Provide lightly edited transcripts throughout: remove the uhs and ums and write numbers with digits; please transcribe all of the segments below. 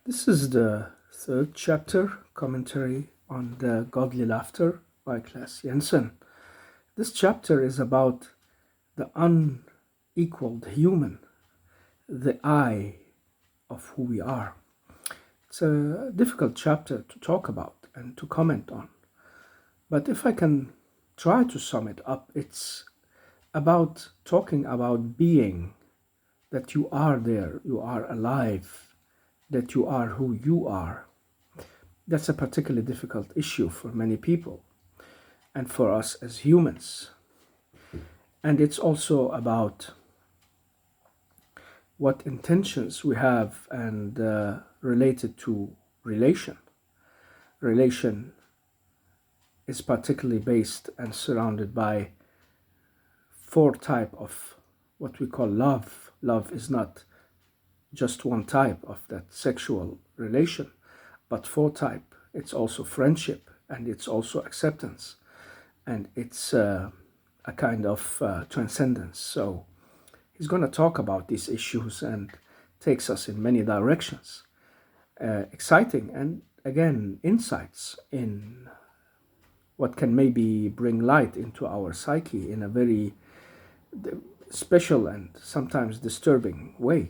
This is the third chapter, commentary on the godly laughter by Claes Jensen. This chapter is about the unequaled human, the I of who we are. It's a difficult chapter to talk about and to comment on, but if I can try to sum it up, it's about talking about being, that you are there, you are alive, that you are who you are. That's a particularly difficult issue for many people and for us as humans. And it's also about what intentions we have and related to relation. Relation is particularly based and surrounded by four type of what we call love. Love is not just one type of that sexual relation, but four type. It's also friendship, and it's also acceptance, and it's a kind of transcendence. So he's going to talk about these issues and takes us in many directions. Exciting and again insights in what can maybe bring light into our psyche in a very special and sometimes disturbing way,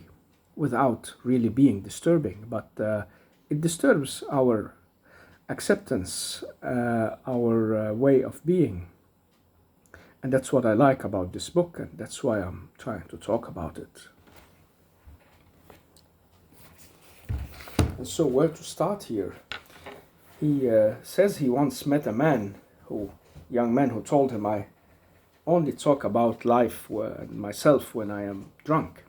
without really being disturbing, but it disturbs our acceptance, our way of being. And that's what I like about this book, and that's why I'm trying to talk about it. And so, where to start here? He says he once met a young man who told him, I only talk about life and myself when I am drunk.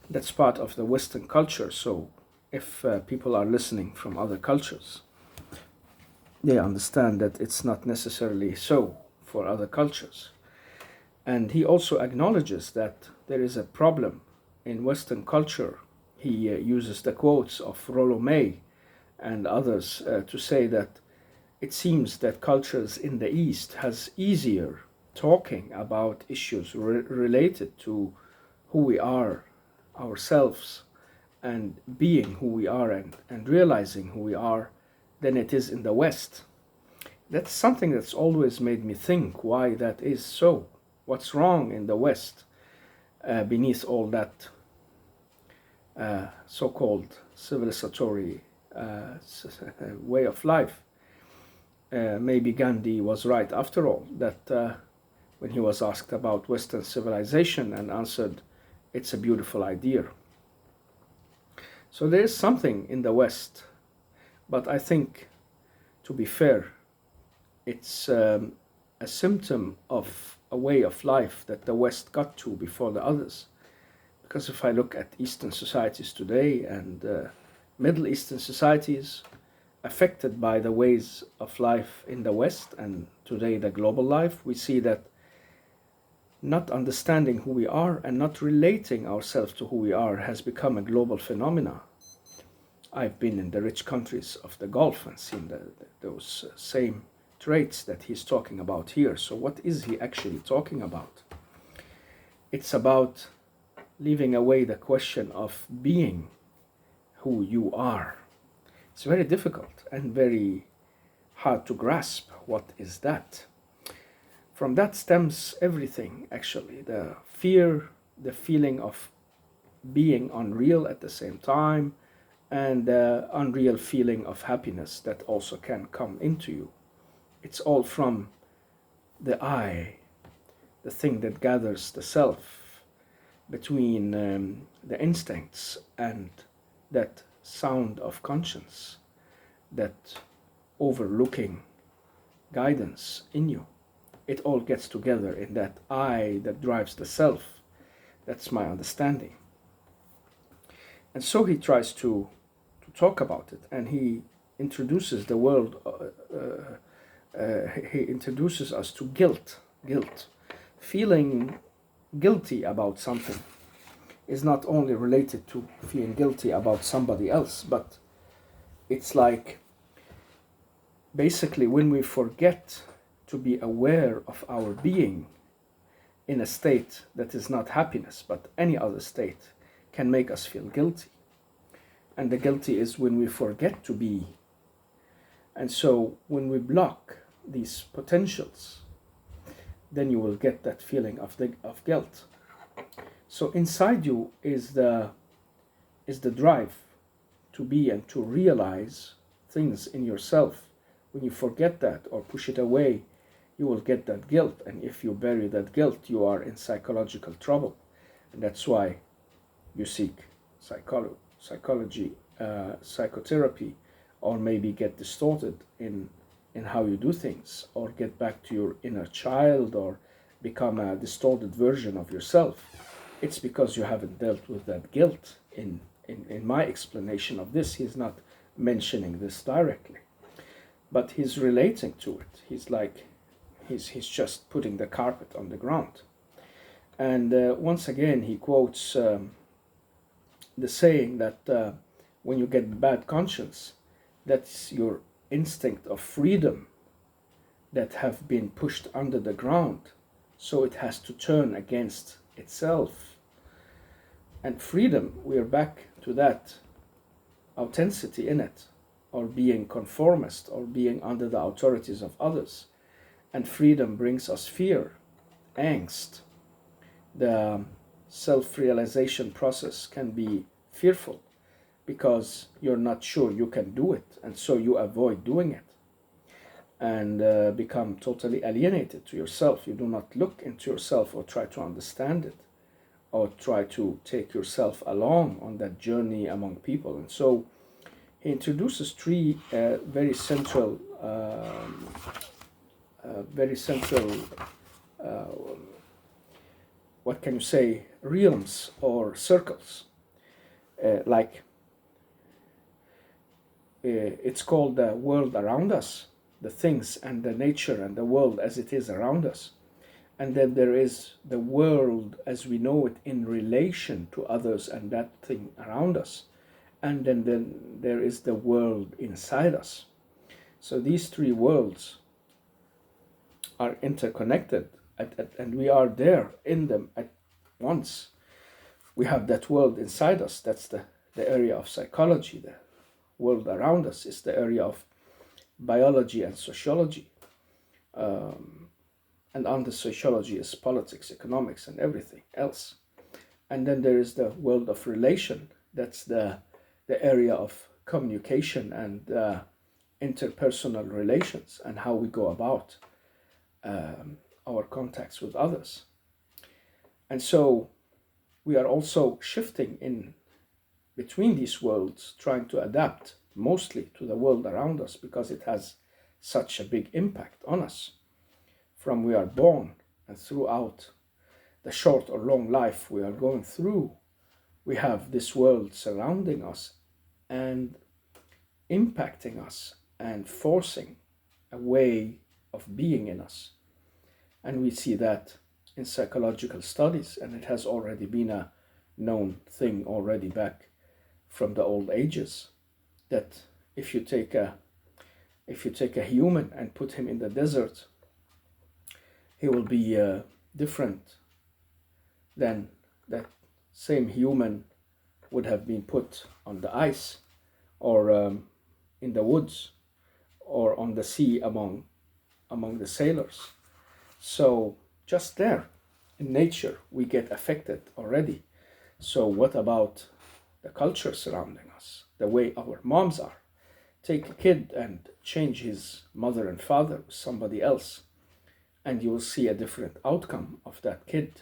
That's part of the Western culture, so if people are listening from other cultures, they understand that it's not necessarily so for other cultures. And he also acknowledges that there is a problem in Western culture. He uses the quotes of Rollo May and others to say that it seems that cultures in the East has easier talking about issues related to who we are ourselves and being who we are and realizing who we are than it is in the West. That's something that's always made me think why that is so. What's wrong in the West beneath all that so-called civilizatory way of life? Maybe Gandhi was right after all, that when he was asked about Western civilization and answered, it's a beautiful idea. So there is something in the West, but I think, to be fair, it's a symptom of a way of life that the West got to before the others. Because if I look at Eastern societies today and Middle Eastern societies affected by the ways of life in the West and today the global life, we see that not understanding who we are and not relating ourselves to who we are has become a global phenomena. I've been in the rich countries of the Gulf and seen those same traits that he's talking about here. So what is he actually talking about? It's about leaving away the question of being who you are. It's very difficult and very hard to grasp. What is that? From that stems everything, actually. The fear, the feeling of being unreal at the same time, and the unreal feeling of happiness that also can come into you. It's all from the I, the thing that gathers the self between the instincts and that sound of conscience, that overlooking guidance in you. It all gets together in that I that drives the self. That's my understanding. And so he tries to talk about it, and he introduces the world, he introduces us to guilt. Feeling guilty about something is not only related to feeling guilty about somebody else, but it's like basically when we forget to be aware of our being in a state that is not happiness, but any other state can make us feel guilty. And the guilty is when we forget to be. And so when we block these potentials, then you will get that feeling of guilt. So inside you is the drive to be and to realize things in yourself. When you forget that or push it away, you will get that guilt. And if you bury that guilt, you are in psychological trouble. And that's why you seek psychology, psychotherapy, or maybe get distorted in how you do things, or get back to your inner child, or become a distorted version of yourself. It's because you haven't dealt with that guilt. In my explanation of this, he's not mentioning this directly, but he's relating to it. He's just putting the carpet on the ground. And once again, he quotes the saying that when you get bad conscience, that's your instinct of freedom that have been pushed under the ground, so it has to turn against itself. And freedom, we are back to that authenticity in it, or being conformist, or being under the authorities of others. And freedom brings us fear, angst. The self-realization process can be fearful because you're not sure you can do it, and so you avoid doing it and become totally alienated to yourself. You do not look into yourself or try to understand it, or try to take yourself along on that journey among people. And so he introduces three very central what can you say, realms or circles, it's called the world around us, the things and the nature and the world as it is around us. And then there is the world as we know it in relation to others and that thing around us. And then there is the world inside us. So these three worlds are interconnected, and we are there in them at once. We have that world inside us, that's the area of psychology. The world around us is the area of biology and sociology. And under sociology is politics, economics, and everything else. And then there is the world of relation. That's the area of communication and interpersonal relations, and how we go about our contacts with others. And so we are also shifting in between these worlds, trying to adapt mostly to the world around us, because it has such a big impact on us. From we are born and throughout the short or long life we are going through, we have this world surrounding us and impacting us and forcing a way of being in us. And we see that in psychological studies, and it has already been a known thing already back from the old ages, that if you take a human and put him in the desert, he will be different than that same human would have been put on the ice, or in the woods, or on the sea among the sailors. So just there in nature we get affected already. So what about the culture surrounding us, the way our moms are? Take a kid and change his mother and father with somebody else, and you will see a different outcome of that kid.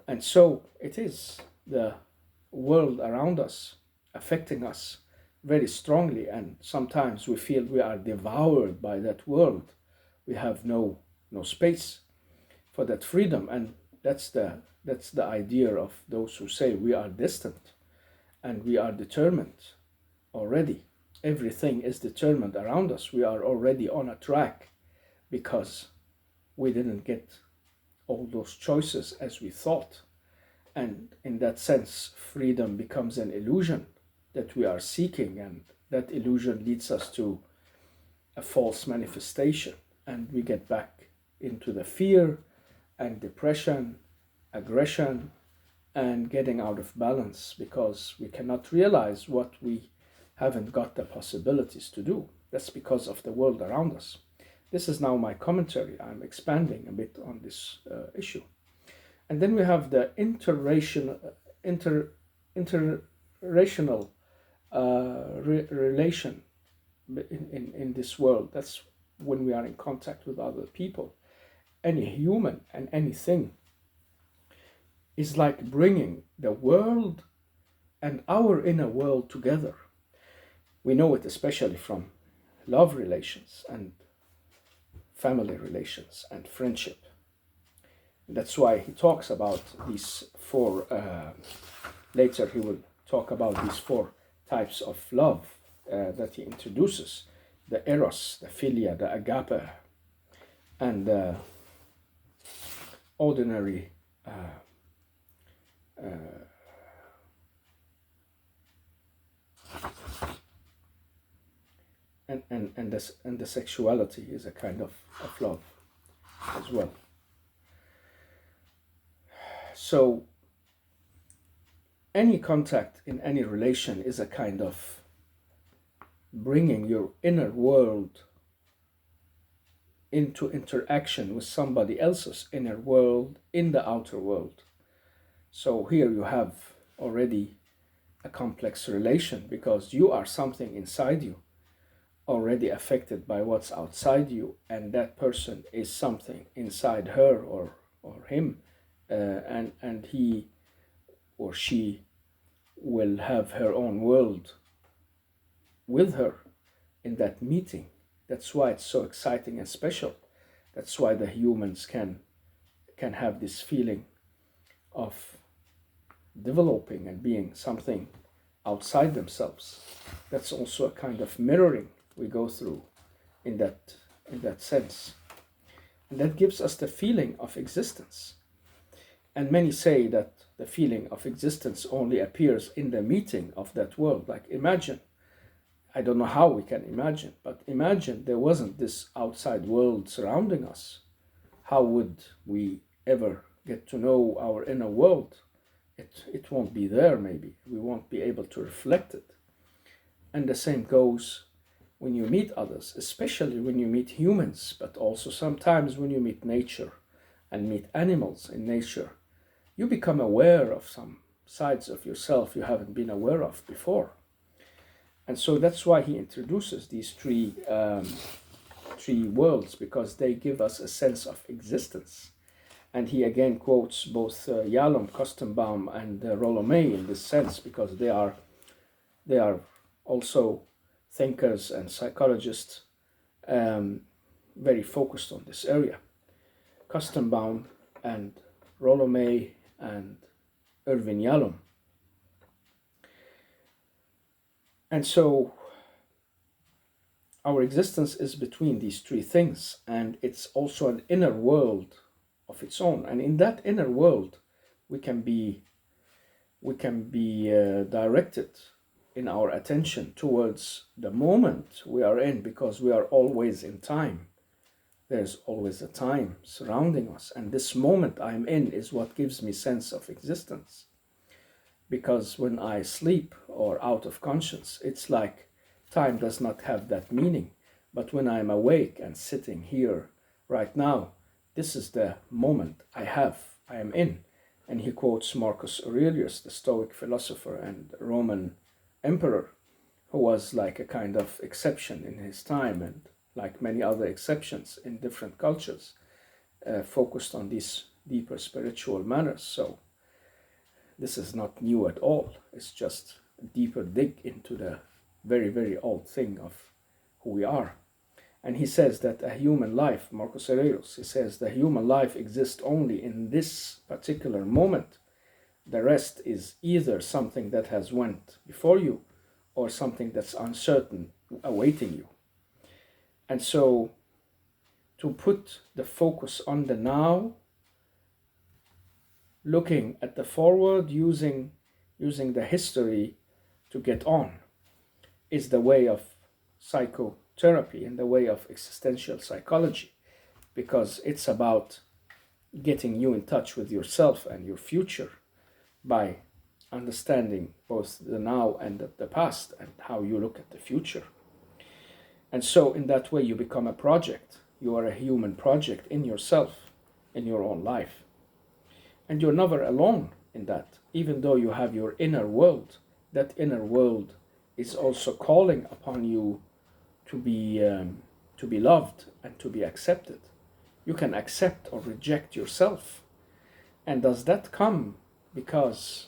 And so it is the world around us affecting us very strongly, and sometimes we feel we are devoured by that world. We have no space for that freedom, and that's the idea of those who say we are distant and we are determined already. Everything is determined around us. We are already on a track because we didn't get all those choices as we thought. And in that sense, freedom becomes an illusion that we are seeking, and that illusion leads us to a false manifestation, and we get back into the fear and depression, aggression, and getting out of balance because we cannot realize what we haven't got the possibilities to do. That's because of the world around us. This is now my commentary. I'm expanding a bit on this issue. And then we have the interracial relation in this world. That's when we are in contact with other people. Any human and anything is like bringing the world and our inner world together. We know it especially from love relations and family relations and friendship. That's why he talks about these four, later he will talk about these four types of love that he introduces: the eros, the philia, the agape, and the ordinary and the sexuality is a kind of love as well. So any contact in any relation is a kind of bringing your inner world into interaction with somebody else's inner world in the outer world. So here you have already a complex relation, because you are something inside you already affected by what's outside you, and that person is something inside her or him, and he or she will have her own world with her in that meeting. That's why it's so exciting and special. That's why the humans can have this feeling of developing and being something outside themselves. That's also a kind of mirroring we go through in that sense. And that gives us the feeling of existence. And many say that the feeling of existence only appears in the meeting of that world. Like, imagine, I don't know how we can imagine, but imagine there wasn't this outside world surrounding us. How would we ever get to know our inner world? It won't be there, maybe. We won't be able to reflect it. And the same goes when you meet others, especially when you meet humans, but also sometimes when you meet nature and meet animals in nature. You become aware of some sides of yourself you haven't been aware of before. And so that's why he introduces these three worlds, because they give us a sense of existence. And he again quotes both Yalom, Kostenbaum, and Rollo May in this sense, because they are also thinkers and psychologists very focused on this area. Kostenbaum and Rollo May and Irvin Yalom. And so our existence is between these three things, and it's also an inner world of its own. And in that inner world, we can be directed in our attention towards the moment we are in, because we are always in time. There's always a time surrounding us, and this moment I'm in is what gives me sense of existence. Because when I sleep or out of conscience, it's like time does not have that meaning. But when I'm awake and sitting here right now, this is the moment I am in. And he quotes Marcus Aurelius, the Stoic philosopher and Roman emperor, who was like a kind of exception in his time, and like many other exceptions in different cultures, focused on these deeper spiritual manners. So this is not new at all. It's just a deeper dig into the very, very old thing of who we are. And he says that a human life, Marcus Aurelius, he says the human life exists only in this particular moment. The rest is either something that has went before you or something that's uncertain awaiting you. And so to put the focus on the now, looking at the forward, using the history to get on, is the way of psychotherapy and the way of existential psychology, because it's about getting you in touch with yourself and your future by understanding both the now and the past and how you look at the future. And so in that way you become a project. You are a human project in yourself, in your own life. And you're never alone in that. Even though you have your inner world, that inner world is also calling upon you to be loved and to be accepted. You can accept or reject yourself. And does that come because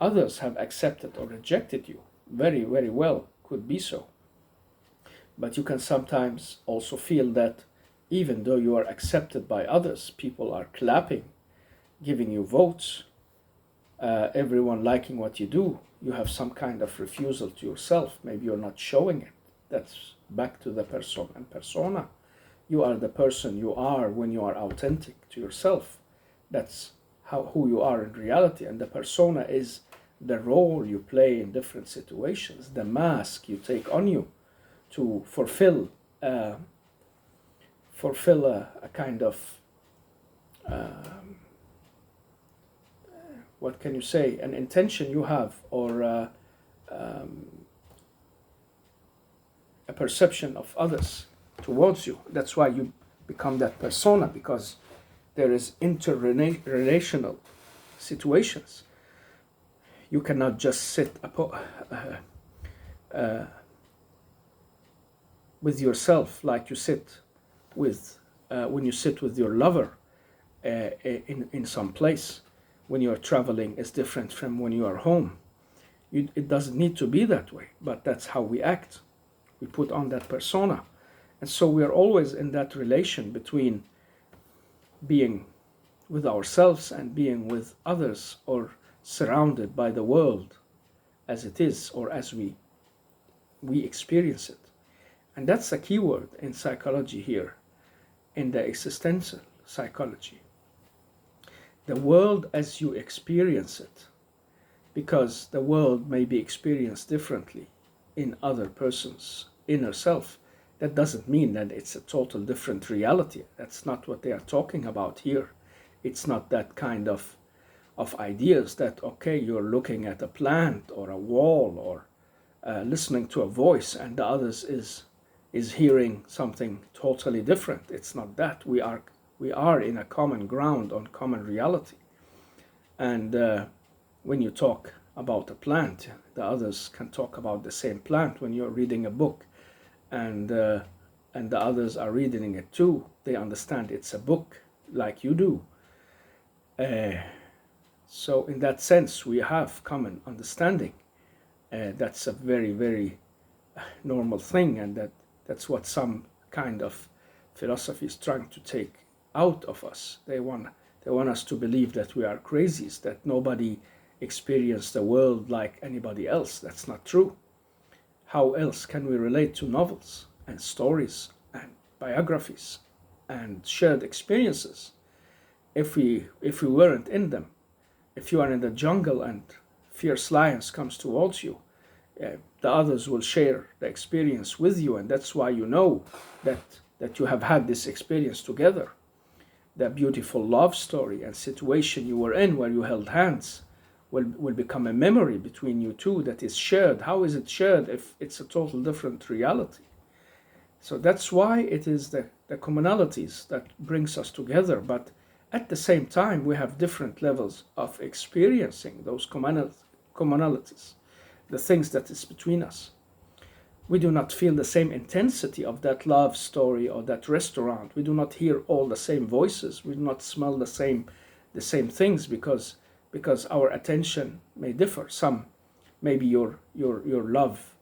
others have accepted or rejected you? Very, very well, could be so. But you can sometimes also feel that even though you are accepted by others, people are clapping, giving you votes, everyone liking what you do, you have some kind of refusal to yourself. Maybe you're not showing it. That's back to the person and persona. You are the person you are when you are authentic to yourself. That's who you are in reality. And the persona is the role you play in different situations, the mask you take on you to fulfill a kind of what can you say, an intention you have, or a perception of others towards you. That's why you become that persona, because there is interrelational situations. You cannot just sit with yourself like you sit with when you sit with your lover in some place. When you are traveling is different from when you are home. It doesn't need to be that way, but that's how we act. We put on that persona. And so we are always in that relation between being with ourselves and being with others, or surrounded by the world as it is, or as we experience it. And that's a key word in psychology here, in the existential psychology. The world as you experience it, because the world may be experienced differently in other person's inner self. That doesn't mean that it's a total different reality. That's not what they are talking about here. It's not that kind of ideas that, okay, you're looking at a plant or a wall or listening to a voice, and the others is hearing something totally different. It's not that. We are in a common ground on common reality. And when you talk about a plant, the others can talk about the same plant. When you're reading a book and the others are reading it too, they understand it's a book like you do. So in that sense, we have common understanding. That's a very, very normal thing, and that's what some kind of philosophy is trying to take out of us. They want us to believe that we are crazies, that nobody experienced the world like anybody else. That's not true. How else can we relate to novels and stories and biographies and shared experiences if we weren't in them? If you are in the jungle and fierce lions comes towards you, the others will share the experience with you, and that's why you know that you have had this experience together. The beautiful love story and situation you were in where you held hands will become a memory between you two that is shared. How is it shared if it's a total different reality? So that's why it is the commonalities that brings us together, but at the same time we have different levels of experiencing those commonalities, the things that is between us. We do not feel the same intensity of that love story or that restaurant. We do not hear all the same voices. We do not smell the same things because our attention may differ. Some, maybe your love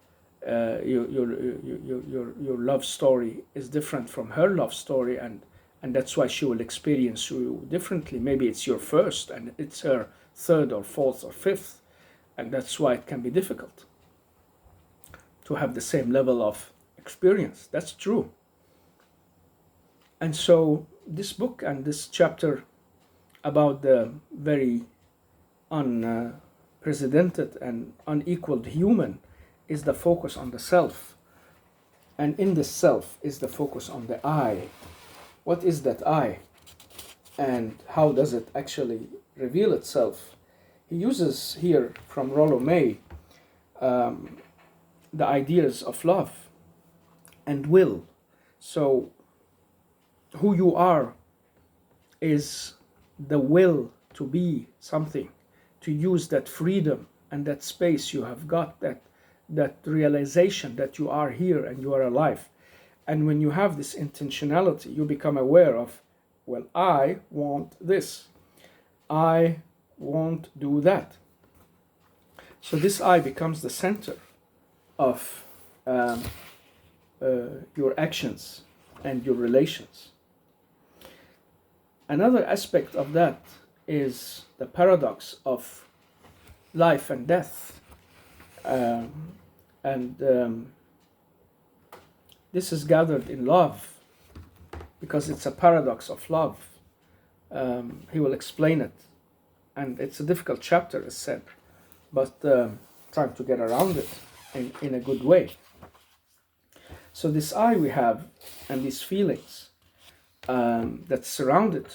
your love story is different from her love story, and that's why she will experience you differently. Maybe it's your first and it's her third or fourth or fifth, and that's why it can be difficult to have the same level of experience. That's true. And so this book and this chapter about the very unprecedented and unequaled human is the focus on the self. And in the self is the focus on the I. What is that I? And how does it actually reveal itself? he uses here from Rollo May the ideas of love and will. So who you are is the will to be something, to use that freedom and that space you have got, that realization that you are here and you are alive. And when you have this intentionality, you become aware of, well, I want this, I won't do that. So this I becomes the center of your actions and your relations. Another aspect of that is the paradox of life and death. This is gathered in love because it's a paradox of love. He will explain it. And it's a difficult chapter, as said, but trying to get around it in a good way. So this I we have and these feelings that's surrounded,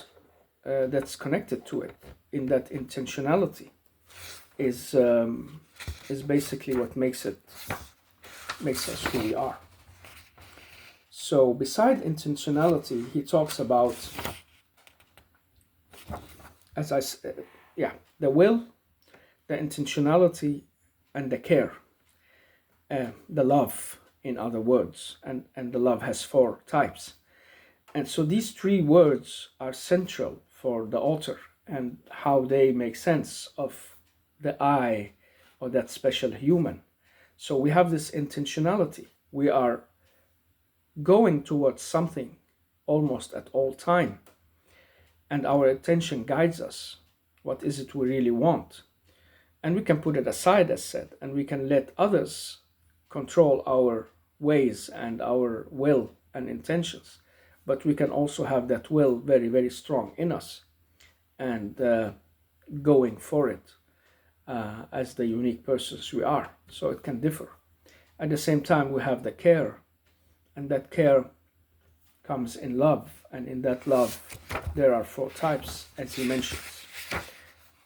that's connected to it in that intentionality is basically what makes us who we are. So beside intentionality, he talks about, as I said, the will, the intentionality, and the care, the love, in other words, and the love has 4 types. And so these 3 words are central for the author and how they make sense of the I, or that special human. So we have this intentionality. We are going towards something almost at all time, and our attention guides us. What is it we really want? And we can put it aside, as said, and we can let others control our ways and our will and intentions. But we can also have that will very, very strong in us and going for it as the unique persons we are. So it can differ. At the same time, we have the care, and that care comes in love. And in that love, there are 4 types, as he mentions.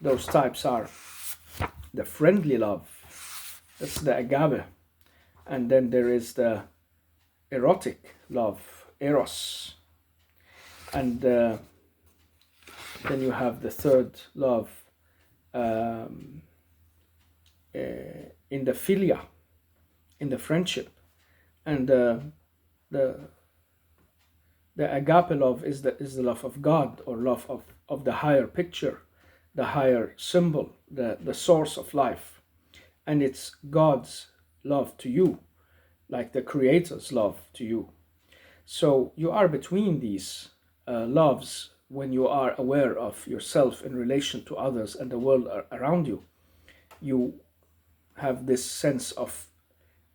Those types are the friendly love, that's the agave. And then there is the erotic love, eros. And then you have the third love in the philia, in the friendship. And the agape love is the love of God, or love of the higher picture, the higher symbol, the source of life. And it's God's love to you, like the Creator's love to you. So you are between these loves when you are aware of yourself in relation to others and the world around you. You have this sense of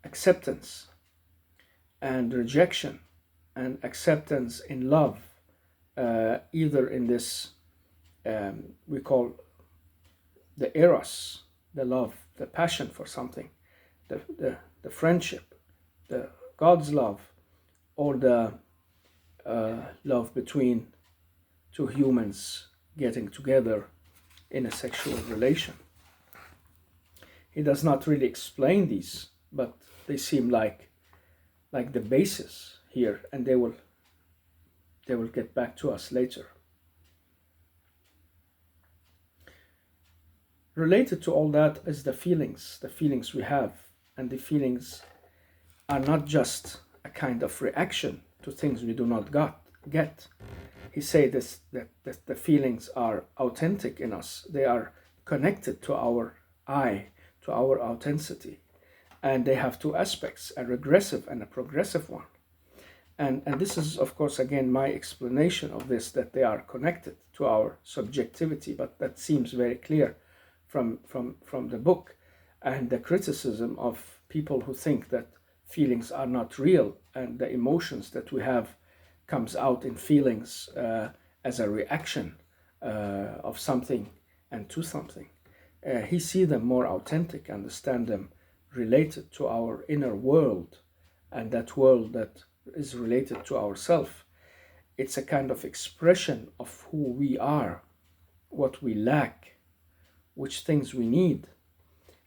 acceptance and rejection, and acceptance in love, either in this we call the eros, the love, the passion for something, the friendship, the God's love, or the love between 2 humans getting together in a sexual relation. He does not really explain these, but they seem like the basis here, and they will get back to us later. Related to all that is the feelings we have, and the feelings are not just a kind of reaction to things we do not get. He says that the feelings are authentic in us. They are connected to our I, to our authenticity. And they have 2 aspects, a regressive and a progressive one. And this is, of course, again, my explanation of this, that they are connected to our subjectivity, but that seems very clear from the book. And the criticism of people who think that feelings are not real, and the emotions that we have comes out in feelings as a reaction of something and to something. He sees them more authentic, understand them related to our inner world, and that world that is related to ourself. It's a kind of expression of who we are, what we lack, which things we need.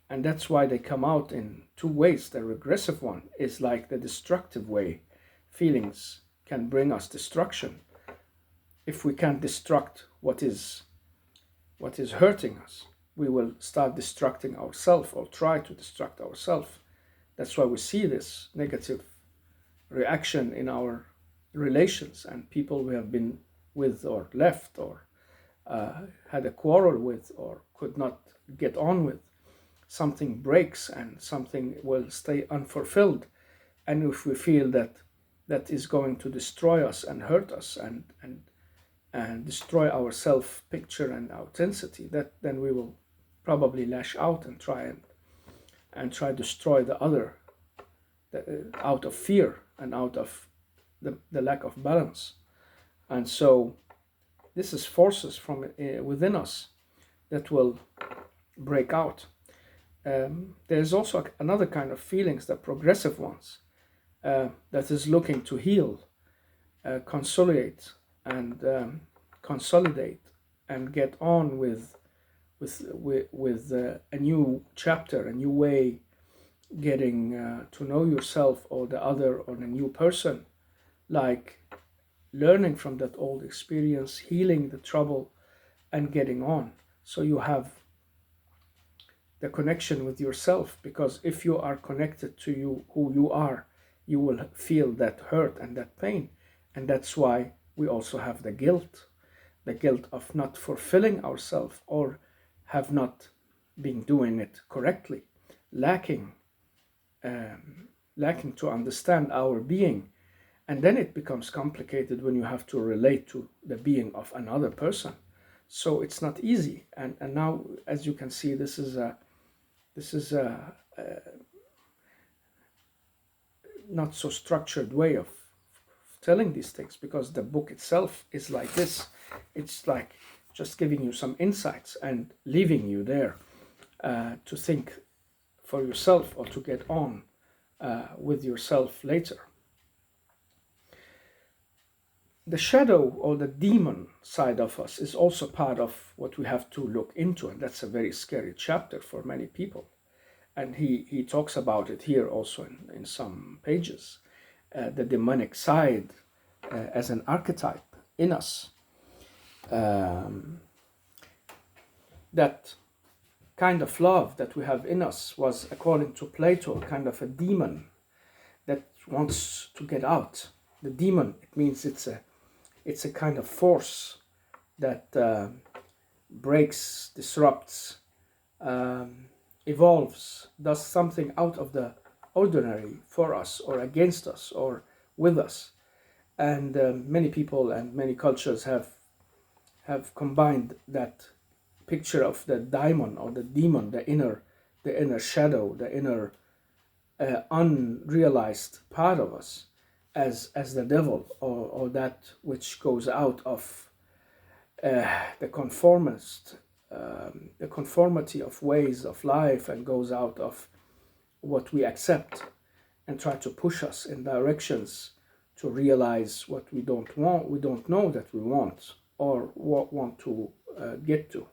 And that's why they come out in two ways. The regressive one is like the destructive way. Feelings can bring us destruction. If we can't destruct what is hurting us, we will start destructing ourselves or try to destruct ourselves. That's why we see this negative reaction in our relations and people we have been with or left or had a quarrel with or could not get on with. Something breaks and something will stay unfulfilled. And if we feel that is going to destroy us and hurt us and destroy our self-picture and authenticity, then we will probably lash out and try to destroy the other out of fear and out of the lack of balance. And so this is forces from within us that will break out. There's also another kind of feelings, the progressive ones, that is looking to heal, consolidate and get on with a new chapter, a new way, getting to know yourself or the other or a new person, like learning from that old experience, healing the trouble, and getting on. So you have the connection with yourself, because if you are connected to you, who you are, you will feel that hurt and that pain. And that's why we also have the guilt of not fulfilling ourselves or have not been doing it correctly, lacking to understand our being. And then it becomes complicated when you have to relate to the being of another person. So it's not easy. And now, as you can see, this is a not so structured way of telling these things, because the book itself is like this. It's like just giving you some insights and leaving you there to think for yourself or to get on with yourself later. The shadow or the demon side of us is also part of what we have to look into, and that's a very scary chapter for many people. And he talks about it here also in some pages, the demonic side as an archetype in us. That kind of love that we have in us was, according to Plato, kind of a demon that wants to get out. The demon, it means it's a kind of force that breaks, disrupts, evolves, does something out of the ordinary for us or against us or with us. And many people and many cultures have combined that picture of the daimon or the demon, the inner shadow, the inner unrealized part of us, as the devil, or that which goes out of the conformity of ways of life and goes out of what we accept and try to push us in directions to realize what we don't know that we want or want to get to.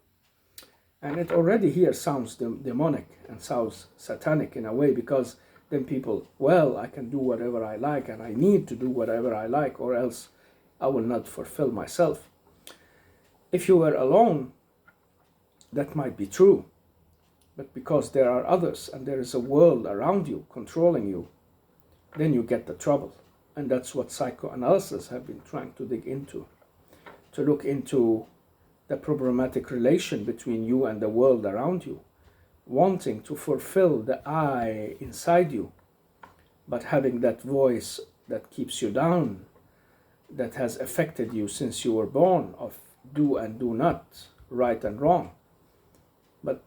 And it already here sounds demonic and sounds satanic in a way, because then people, well, I can do whatever I like and I need to do whatever I like, or else I will not fulfill myself. If you were alone, that might be true. But because there are others and there is a world around you controlling you, then you get the trouble. And that's what psychoanalysis have been trying to dig into, to look into the problematic relation between you and the world around you, wanting to fulfill the I inside you, but having that voice that keeps you down, that has affected you since you were born, of do and do not, right and wrong. But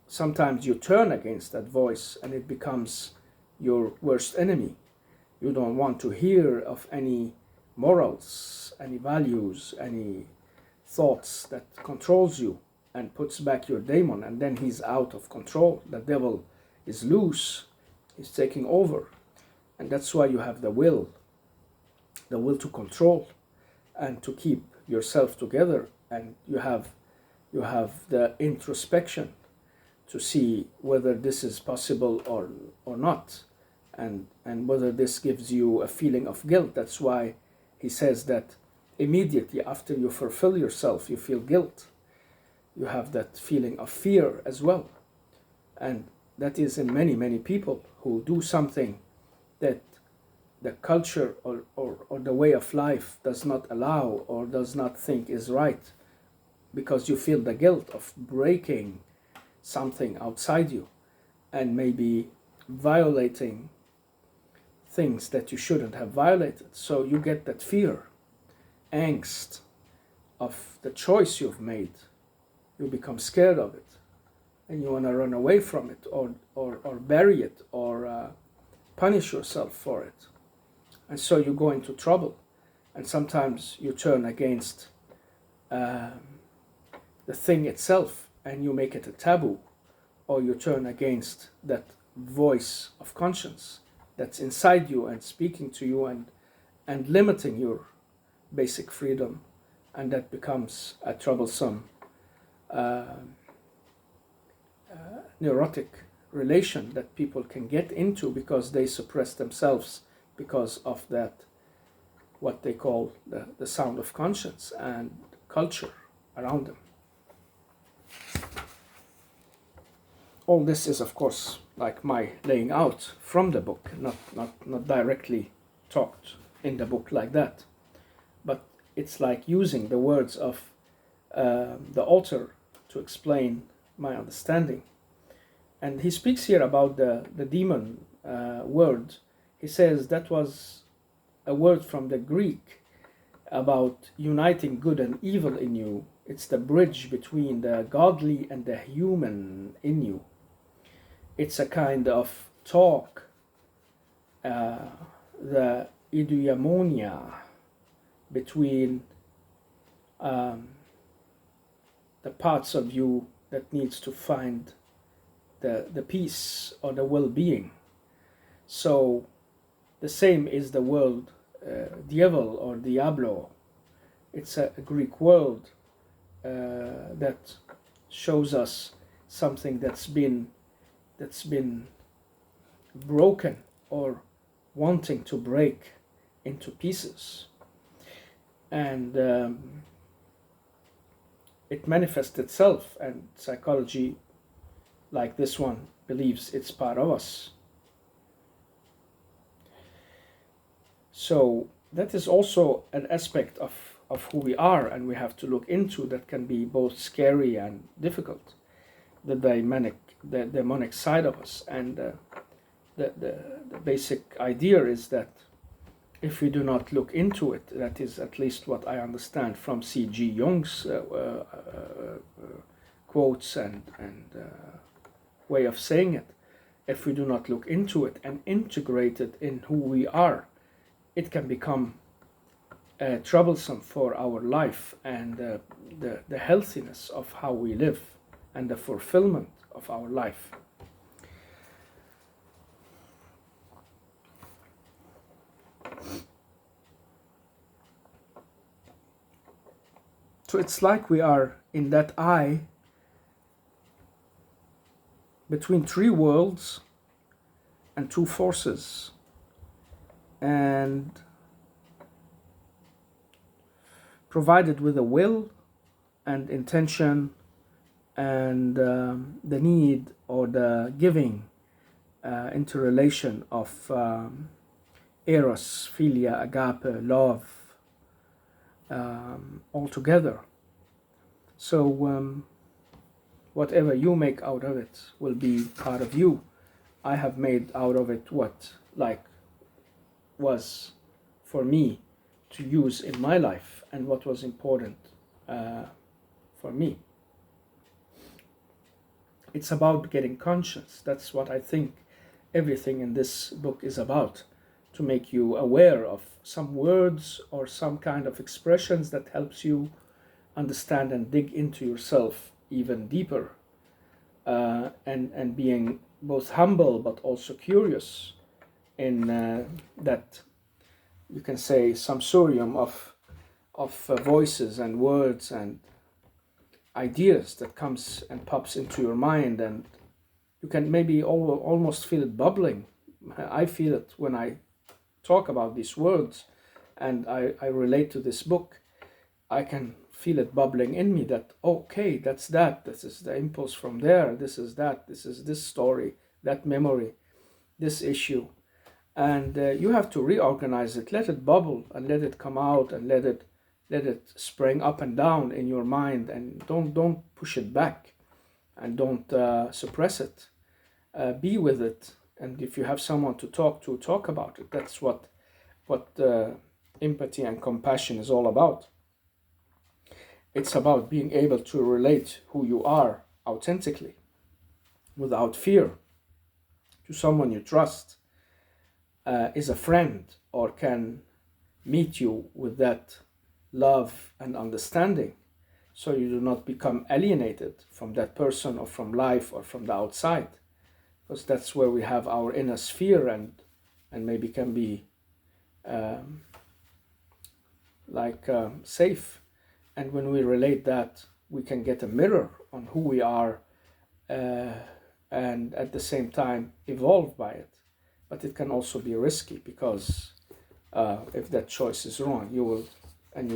sometimes you turn against that voice and it becomes your worst enemy. You don't want to hear of any morals, any values, any thoughts that controls you and puts back your daemon, and then he's out of control. The devil is loose, he's taking over. And that's why you have the will to control and to keep yourself together, and you have You have the introspection to see whether this is possible or not, and whether this gives you a feeling of guilt. That's why he says that immediately after you fulfill yourself, you feel guilt. You have that feeling of fear as well. And that is in many, many people who do something that the culture or the way of life does not allow or does not think is right, because you feel the guilt of breaking something outside you and maybe violating things that you shouldn't have violated. So you get that fear, angst of the choice you've made. You become scared of it and you want to run away from it or bury it or punish yourself for it. And so you go into trouble. And sometimes you turn against the thing itself and you make it a taboo, or you turn against that voice of conscience that's inside you and speaking to you and limiting your basic freedom, and that becomes a troublesome neurotic relation that people can get into because they suppress themselves because of that, what they call the sound of conscience and culture around them. All this is, of course, like my laying out from the book, not directly talked in the book like that, but it's like using the words of the author to explain my understanding. And he speaks here about the demon word. He says that was a word from the Greek about uniting good and evil in you. It's the bridge between the godly and the human in you. It's a kind of talk, the eudaimonia between the parts of you that needs to find the peace or the well-being. So the same is the word diavel or diablo. It's a Greek word that shows us something that's been broken or wanting to break into pieces, and it manifests itself, and psychology like this one believes it's part of us. So that is also an aspect of who we are, and we have to look into that can be both scary and difficult, the demonic side of us. And the basic idea is that if we do not look into it, that is at least what I understand from C.G. Jung's quotes and way of saying it, if we do not look into it and integrate it in who we are, it can become troublesome for our life and the healthiness of how we live and the fulfillment of our life. So it's like we are in that eye between three worlds and two forces, and provided with a will and intention and the need or the giving interrelation of eros, philia, agape, love, all together. So whatever you make out of it will be part of you. I have made out of it what was for me to use in my life and what was important for me. It's about getting conscious. That's what I think everything in this book is about, to make you aware of some words or some kind of expressions that helps you understand and dig into yourself even deeper, and being both humble but also curious in that, you can say, samsurium of voices and words and ideas that comes and pops into your mind, and you can maybe almost feel it bubbling. I feel it when I talk about these words and I relate to this book. I can feel it bubbling in me that, okay, that's that. This is the impulse from there. This is that. This is this story, that memory, this issue. And you have to reorganize it, let it bubble and let it come out and let it spring up and down in your mind, and don't push it back and don't suppress it. Be with it, and if you have someone to talk about it. That's what empathy and compassion is all about. It's about being able to relate who you are authentically, without fear, to someone you trust, is a friend, or can meet you with that love and understanding, so you do not become alienated from that person or from life or from the outside, because that's where we have our inner sphere, and maybe can be safe. And when we relate that, we can get a mirror on who we are, and at the same time evolve by it. But it can also be risky, because if that choice is wrong, you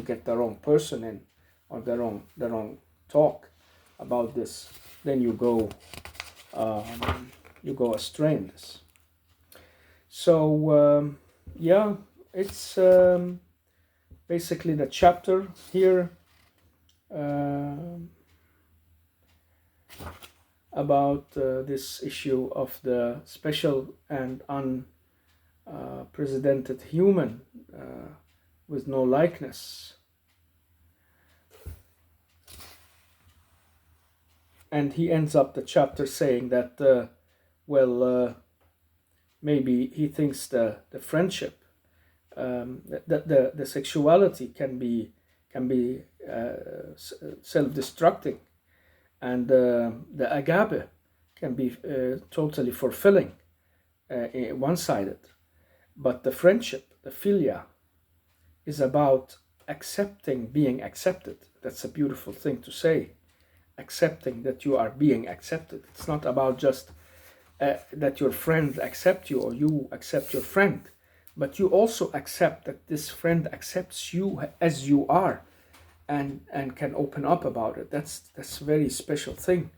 get the wrong person in, or the wrong talk about this, then you go astray in this. So it's basically the chapter here about this issue of the special and unprecedented human with no likeness. And he ends up the chapter saying that, maybe he thinks the friendship, that the sexuality can be self-destructing, and the agape can be totally fulfilling, one-sided. But the friendship, the philia, is about accepting being accepted. That's a beautiful thing to say. Accepting that you are being accepted. It's not about just that your friend accepts you or you accept your friend, but you also accept that this friend accepts you as you are, and can open up about it. That's a very special thing.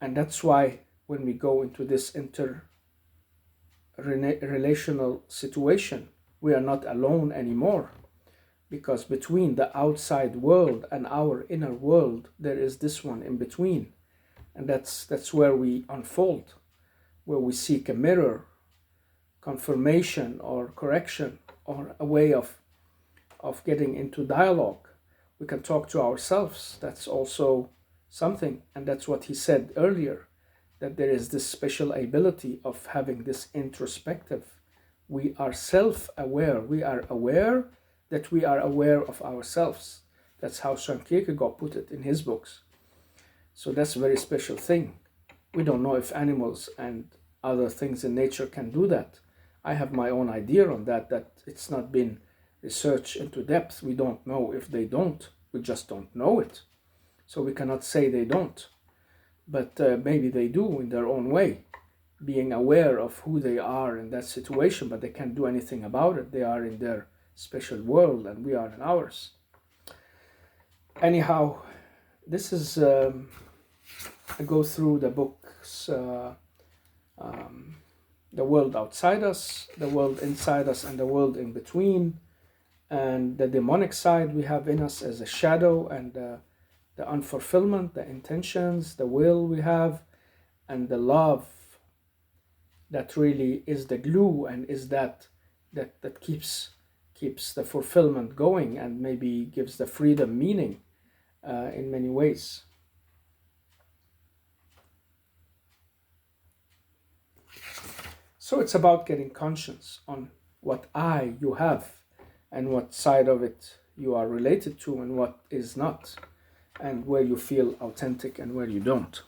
And that's why when we go into this relational situation, we are not alone anymore, because between the outside world and our inner world, there is this one in between, and that's where we unfold, where we seek a mirror, confirmation or correction, or a way of getting into dialogue. We can talk to ourselves. That's also something, and that's what he said earlier, that there is this special ability of having this introspective. We are self-aware. We are aware that we are aware of ourselves. That's how Søren Kierkegaard put it in his books. So that's a very special thing. We don't know if animals and other things in nature can do that. I have my own idea on that it's not been researched into depth. We don't know if they don't. We just don't know it. So we cannot say they don't. But maybe they do in their own way, being aware of who they are in that situation, but they can't do anything about it. They are in their special world and we are in ours. Anyhow, this is, I go through the books, the world outside us, the world inside us, and the world in between, and the demonic side we have in us as a shadow, and the unfulfillment, the intentions, the will we have, and the love that really is the glue and is that keeps the fulfillment going, and maybe gives the freedom meaning in many ways. So it's about getting conscious on what you have, and what side of it you are related to, and what is not, and where you feel authentic and where you don't.